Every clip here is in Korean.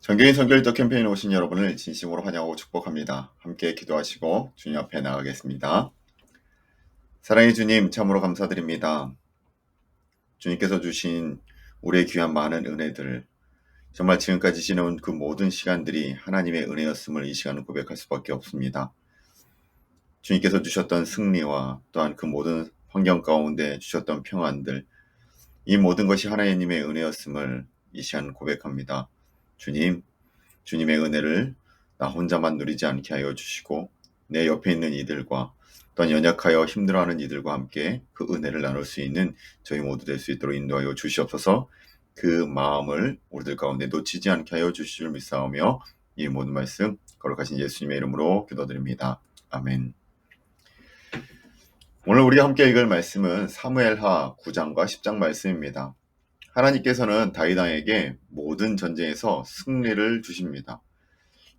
정교인 선교일도 캠페인에 오신 여러분을 진심으로 환영하고 축복합니다. 함께 기도하시고 주님 앞에 나가겠습니다. 사랑의 주님, 참으로 감사드립니다. 주님께서 주신 우리의 귀한 많은 은혜들, 정말 지금까지 지내온 그 모든 시간들이 하나님의 은혜였음을 이 시간은 고백할 수밖에 없습니다. 주님께서 주셨던 승리와 또한 그 모든 환경 가운데 주셨던 평안들, 이 모든 것이 하나님의 은혜였음을 이 시간 고백합니다. 주님의 은혜를 나 혼자만 누리지 않게 하여 주시고 내 옆에 있는 이들과 또한 연약하여 힘들어하는 이들과 함께 그 은혜를 나눌 수 있는 저희 모두 될 수 있도록 인도하여 주시옵소서. 그 마음을 우리들 가운데 놓치지 않게 하여 주실 줄 믿사오며 이 모든 말씀 거룩하신 예수님의 이름으로 기도드립니다. 아멘. 오늘 우리가 함께 읽을 말씀은 사무엘하 9장과 10장 말씀입니다. 하나님께서는 다윗 왕에게 모든 전쟁에서 승리를 주십니다.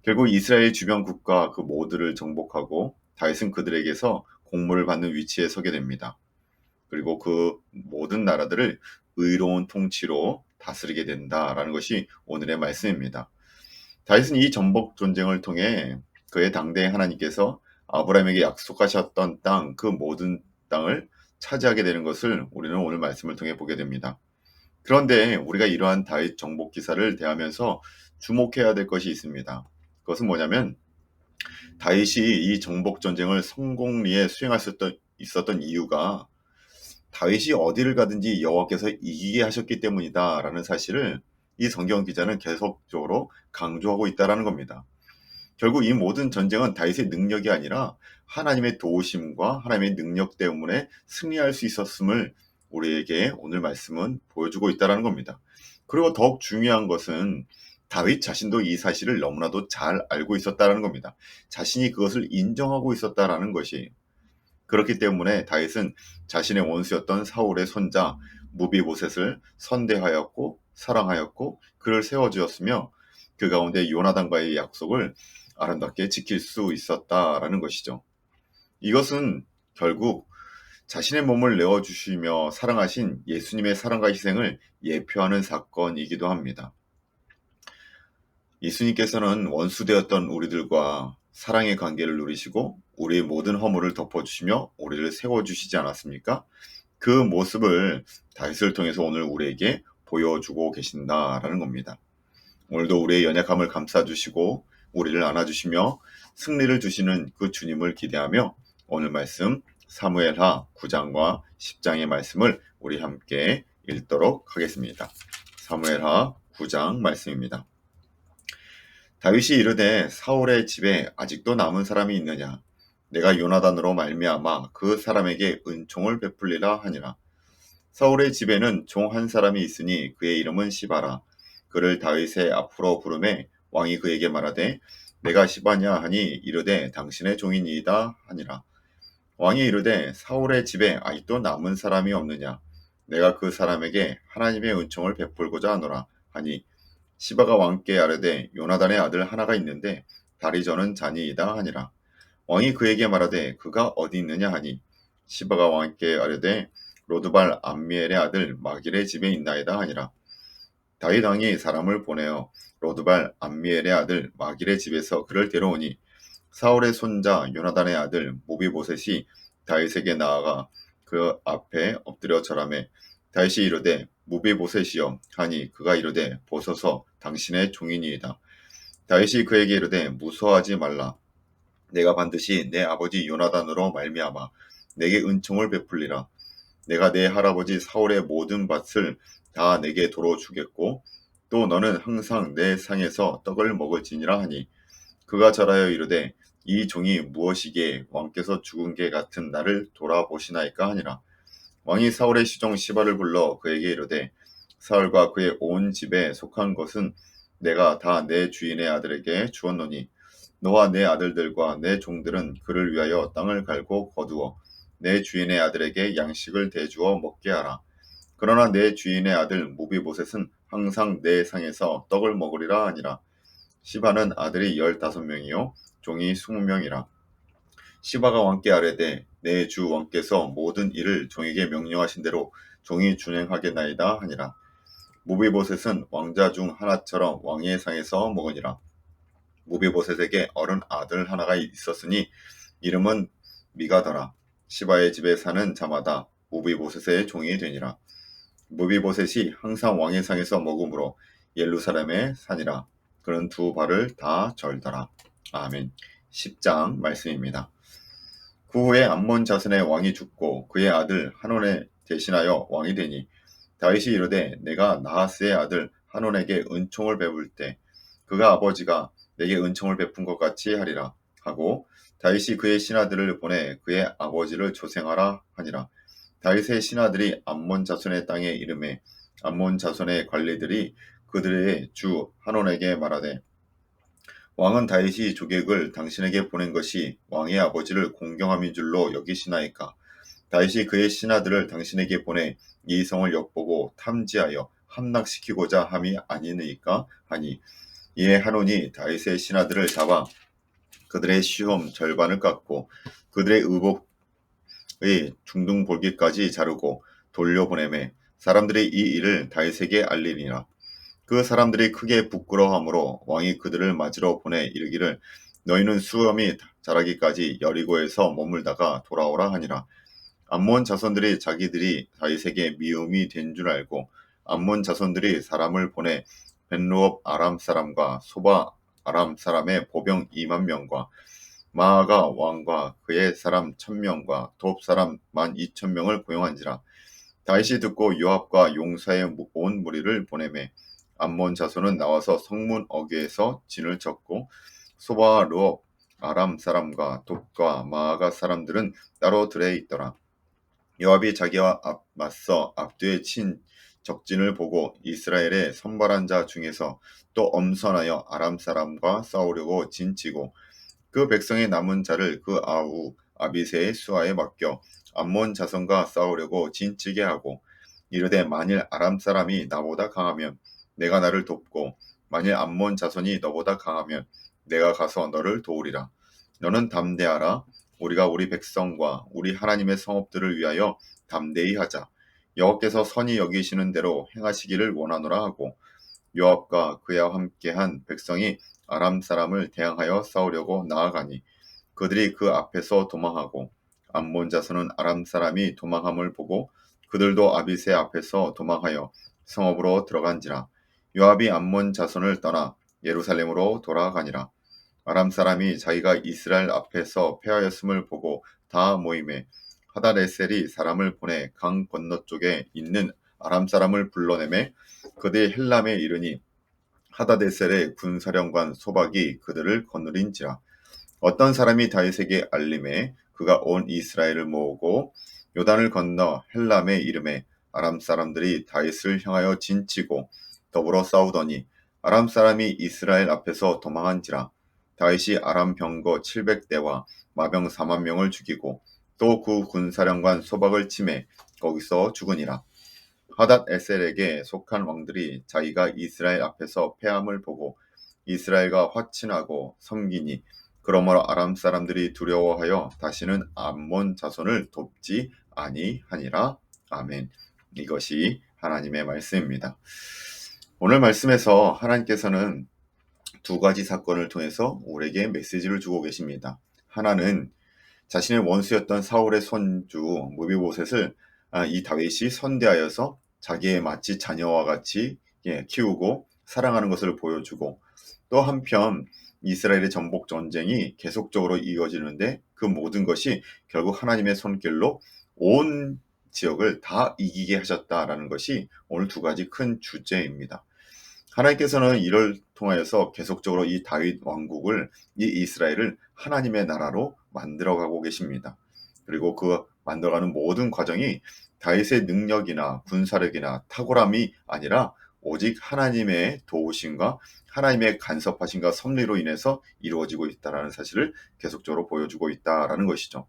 결국 이스라엘 주변 국가 그 모두를 정복하고 다윗은 그들에게서 공물을 받는 위치에 서게 됩니다. 그리고 그 모든 나라들을 의로운 통치로 다스리게 된다라는 것이 오늘의 말씀입니다. 다윗은 이 전복 전쟁을 통해 그의 당대의 하나님께서 아브라함에게 약속하셨던 땅, 그 모든 땅을 차지하게 되는 것을 우리는 오늘 말씀을 통해 보게 됩니다. 그런데 우리가 이러한 다윗 정복 기사를 대하면서 주목해야 될 것이 있습니다. 그것은 뭐냐면 다윗이 이 정복 전쟁을 성공리에 수행할 수 있었던 이유가 다윗이 어디를 가든지 여호와께서 이기게 하셨기 때문이다라는 사실을 이 성경 기자는 계속적으로 강조하고 있다라는 겁니다. 결국 이 모든 전쟁은 다윗의 능력이 아니라 하나님의 도우심과 하나님의 능력 때문에 승리할 수 있었음을 우리에게 오늘 말씀은 보여주고 있다는 겁니다. 그리고 더욱 중요한 것은 다윗 자신도 이 사실을 너무나도 잘 알고 있었다는 겁니다. 자신이 그것을 인정하고 있었다는 것이, 그렇기 때문에 다윗은 자신의 원수였던 사울의 손자 무비보셋을 선대하였고 사랑하였고 그를 세워주었으며 그 가운데 요나단과의 약속을 아름답게 지킬 수 있었다라는 것이죠. 이것은 결국 자신의 몸을 내어주시며 사랑하신 예수님의 사랑과 희생을 예표하는 사건이기도 합니다. 예수님께서는 원수되었던 우리들과 사랑의 관계를 누리시고 우리의 모든 허물을 덮어주시며 우리를 세워주시지 않았습니까? 그 모습을 다윗을 통해서 오늘 우리에게 보여주고 계신다라는 겁니다. 오늘도 우리의 연약함을 감싸주시고 우리를 안아주시며 승리를 주시는 그 주님을 기대하며 오늘 말씀 사무엘하 9장과 10장의 말씀을 우리 함께 읽도록 하겠습니다. 사무엘하 9장 말씀입니다. 다윗이 이르되 사울의 집에 아직도 남은 사람이 있느냐? 내가 요나단으로 말미암아 그 사람에게 은총을 베풀리라 하니라. 사울의 집에는 종 한 사람이 있으니 그의 이름은 시바라. 그를 다윗의 앞으로 부르매 왕이 그에게 말하되 내가 시바냐 하니 이르되 당신의 종이니이다 하니라. 왕이 이르되 사울의 집에 아직도 남은 사람이 없느냐? 내가 그 사람에게 하나님의 은총을 베풀고자 하노라 하니 시바가 왕께 아뢰되 요나단의 아들 하나가 있는데 다리 저는 자니이다 하니라. 왕이 그에게 말하되 그가 어디 있느냐 하니 시바가 왕께 아뢰되 로드발 암미엘의 아들 마길의 집에 있나이다 하니라. 다윗 왕이 사람을 보내어 로드발 암미엘의 아들 마길의 집에서 그를 데려오니 사울의 손자 요나단의 아들 모비보셋이 다윗에게 나아가 그 앞에 엎드려 절하매 다윗이 이르되 모비보셋이여 하니 그가 이르되 보소서 당신의 종이니이다. 다윗이 그에게 이르되 무서워하지 말라. 내가 반드시 내 아버지 요나단으로 말미암아 내게 은총을 베풀리라. 내가 내 할아버지 사울의 모든 밭을 다 내게 도로 주겠고 또 너는 항상 내 상에서 떡을 먹을지니라 하니 그가 절하여 이르되 이 종이 무엇이기에 왕께서 죽은 개 같은 나를 돌아보시나이까 하니라. 왕이 사울의 시종 시바를 불러 그에게 이르되 사울과 그의 온 집에 속한 것은 내가 다 내 주인의 아들에게 주었노니 너와 내 아들들과 내 종들은 그를 위하여 땅을 갈고 거두어 내 주인의 아들에게 양식을 대주어 먹게 하라. 그러나 내 주인의 아들 무비보셋은 항상 내 상에서 떡을 먹으리라 하니라. 시바는 아들이 15명이요 종이 20명이라. 시바가 왕께 아뢰되 내 주 왕께서 모든 일을 종에게 명령하신 대로 종이 준행하겠나이다 하니라. 무비보셋은 왕자 중 하나처럼 왕의 상에서 먹으니라. 무비보셋에게 어른 아들 하나가 있었으니 이름은 미가더라. 시바의 집에 사는 자마다 무비보셋의 종이 되니라. 무비보셋이 항상 왕의 상에서 먹음으로 예루살렘에 사니라. 그는 두 발을 다 절더라. 아멘. 10장 말씀입니다. 그 후에 암몬 자손의 왕이 죽고 그의 아들 한온에 대신하여 왕이 되니 다윗이 이르되 내가 나하스의 아들 한온에게 은총을 베풀 때 그가 아버지가 내게 은총을 베푼 것 같이 하리라 하고 다윗이 그의 신하들을 보내 그의 아버지를 조생하라 하니라. 다윗의 신하들이 암몬 자손의 땅에 이르매 암몬 자손의 관리들이 그들의 주 한온에게 말하되 왕은 다윗이 조객을 당신에게 보낸 것이 왕의 아버지를 공경함인 줄로 여기시나이까. 다윗이 그의 신하들을 당신에게 보내 이 성을 엿보고 탐지하여 함락시키고자 함이 아니니까 하니 이에 한온이 다윗의 신하들을 잡아 그들의 시험 절반을 깎고 그들의 의복의 중등볼기까지 자르고 돌려보내매 사람들이 이 일을 다윗에게 알리니라. 그 사람들이 크게 부끄러워하므로 왕이 그들을 맞으러 보내 이르기를 너희는 수염이 자라기까지 여리고에서 머물다가 돌아오라 하니라. 암몬 자손들이 자기들이 다윗에게 미움이 된 줄 알고 암몬 자손들이 사람을 보내 벤루업 아람 사람과 소바 아람 사람의 보병 2만 명과 마아가 왕과 그의 사람 1,000명과 돕 사람 12,000명을 고용한지라. 다윗이 듣고 요압과 용사의 온 무리를 보내매 암몬 자손은 나와서 성문 어귀에서 진을 쳤고 소바와 루업 아람 사람과 돕과 마아가 사람들은 따로 들에 있더라. 요압이 자기와 맞서 앞뒤에 친 적진을 보고 이스라엘의 선발한 자 중에서 또 엄선하여 아람 사람과 싸우려고 진치고 그 백성의 남은 자를 그 아우 아비새의 수하에 맡겨 암몬 자손과 싸우려고 진치게 하고 이르되 만일 아람 사람이 나보다 강하면 내가 나를 돕고 만일 암몬 자손이 너보다 강하면 내가 가서 너를 도우리라. 너는 담대하라. 우리가 우리 백성과 우리 하나님의 성읍들을 위하여 담대히 하자. 여호와께서 선히 여기시는 대로 행하시기를 원하노라 하고 요압과 그와 함께한 백성이 아람 사람을 대항하여 싸우려고 나아가니 그들이 그 앞에서 도망하고 암몬 자손은 아람 사람이 도망함을 보고 그들도 아비새 앞에서 도망하여 성읍으로 들어간지라. 요압이 암몬 자손을 떠나 예루살렘으로 돌아가니라. 아람 사람이 자기가 이스라엘 앞에서 패하였음을 보고 다 모임에 하닷에셀이 사람을 보내 강 건너쪽에 있는 아람 사람을 불러내매 그들이 헬람에 이르니 하닷에셀의 군사령관 소박이 그들을 거느린지라. 어떤 사람이 다윗에게 알림해 그가 온 이스라엘을 모으고 요단을 건너 헬람에 이름에 아람 사람들이 다윗을 향하여 진치고 더불어 싸우더니 아람 사람이 이스라엘 앞에서 도망한지라. 다윗이 아람 병거 700대와 마병 4만 명을 죽이고 또 그 군사령관 소박을 치매 거기서 죽으니라. 하닷에셀에게 속한 왕들이 자기가 이스라엘 앞에서 패함을 보고 이스라엘과 화친하고 섬기니 그러므로 아람 사람들이 두려워하여 다시는 암몬 자손을 돕지 아니하니라. 아멘. 이것이 하나님의 말씀입니다. 오늘 말씀에서 하나님께서는 두 가지 사건을 통해서 우리에게 메시지를 주고 계십니다. 하나는 자신의 원수였던 사울의 손주 무비보셋을 이 다윗이 선대하여서 자기의 마치 자녀와 같이 키우고 사랑하는 것을 보여주고 또 한편 이스라엘의 전복 전쟁이 계속적으로 이어지는데 그 모든 것이 결국 하나님의 손길로 온 지역을 다 이기게 하셨다라는 것이 오늘 두 가지 큰 주제입니다. 하나님께서는 이를 통하여서 계속적으로 이 다윗 왕국을 이 이스라엘을 하나님의 나라로 만들어가고 계십니다. 그리고 그 만들어가는 모든 과정이 다윗의 능력이나 군사력이나 탁월함이 아니라 오직 하나님의 도우심과 하나님의 간섭하심과 섭리로 인해서 이루어지고 있다는 사실을 계속적으로 보여주고 있다는 것이죠.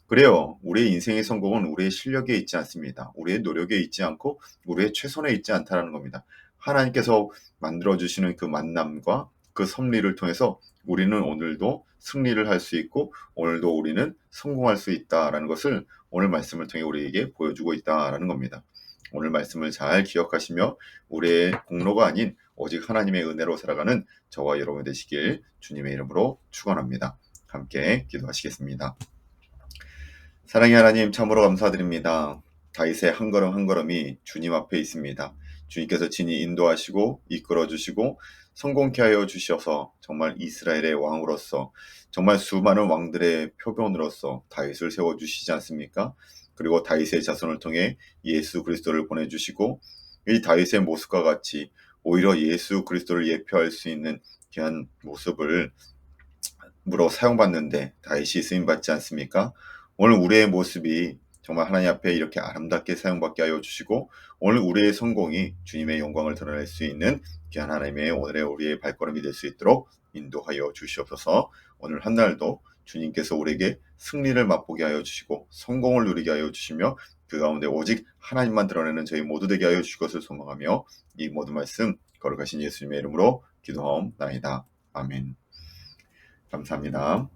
그래요. 우리의 인생의 성공은 우리의 실력에 있지 않습니다. 우리의 노력에 있지 않고 우리의 최선에 있지 않다는 겁니다. 하나님께서 만들어주시는 그 만남과 그 섭리를 통해서 우리는 오늘도 승리를 할 수 있고 오늘도 우리는 성공할 수 있다라는 것을 오늘 말씀을 통해 우리에게 보여주고 있다라는 겁니다. 오늘 말씀을 잘 기억하시며 우리의 공로가 아닌 오직 하나님의 은혜로 살아가는 저와 여러분 되시길 주님의 이름으로 축원합니다. 함께 기도하시겠습니다. 사랑의 하나님, 참으로 감사드립니다. 다윗의 한 걸음 한 걸음이 주님 앞에 있습니다. 주님께서 친히 인도하시고 이끌어주시고 성공케 하여 주셔서 정말 이스라엘의 왕으로서 정말 수많은 왕들의 표본으로서 다윗을 세워주시지 않습니까? 그리고 다윗의 자손을 통해 예수 그리스도를 보내주시고 이 다윗의 모습과 같이 오히려 예수 그리스도를 예표할 수 있는 귀한 모습을 무로 사용받는데 다윗이 쓰임받지 않습니까? 오늘 우리의 모습이 정말 하나님 앞에 이렇게 아름답게 사용받게 하여 주시고 오늘 우리의 성공이 주님의 영광을 드러낼 수 있는 귀한 하나님의 오늘의 우리의 발걸음이 될 수 있도록 인도하여 주시옵소서. 오늘 한 날도 주님께서 우리에게 승리를 맛보게 하여 주시고 성공을 누리게 하여 주시며 그 가운데 오직 하나님만 드러내는 저희 모두 되게 하여 주실 것을 소망하며 이 모든 말씀 거룩하신 예수님의 이름으로 기도하옵나이다. 아멘. 감사합니다.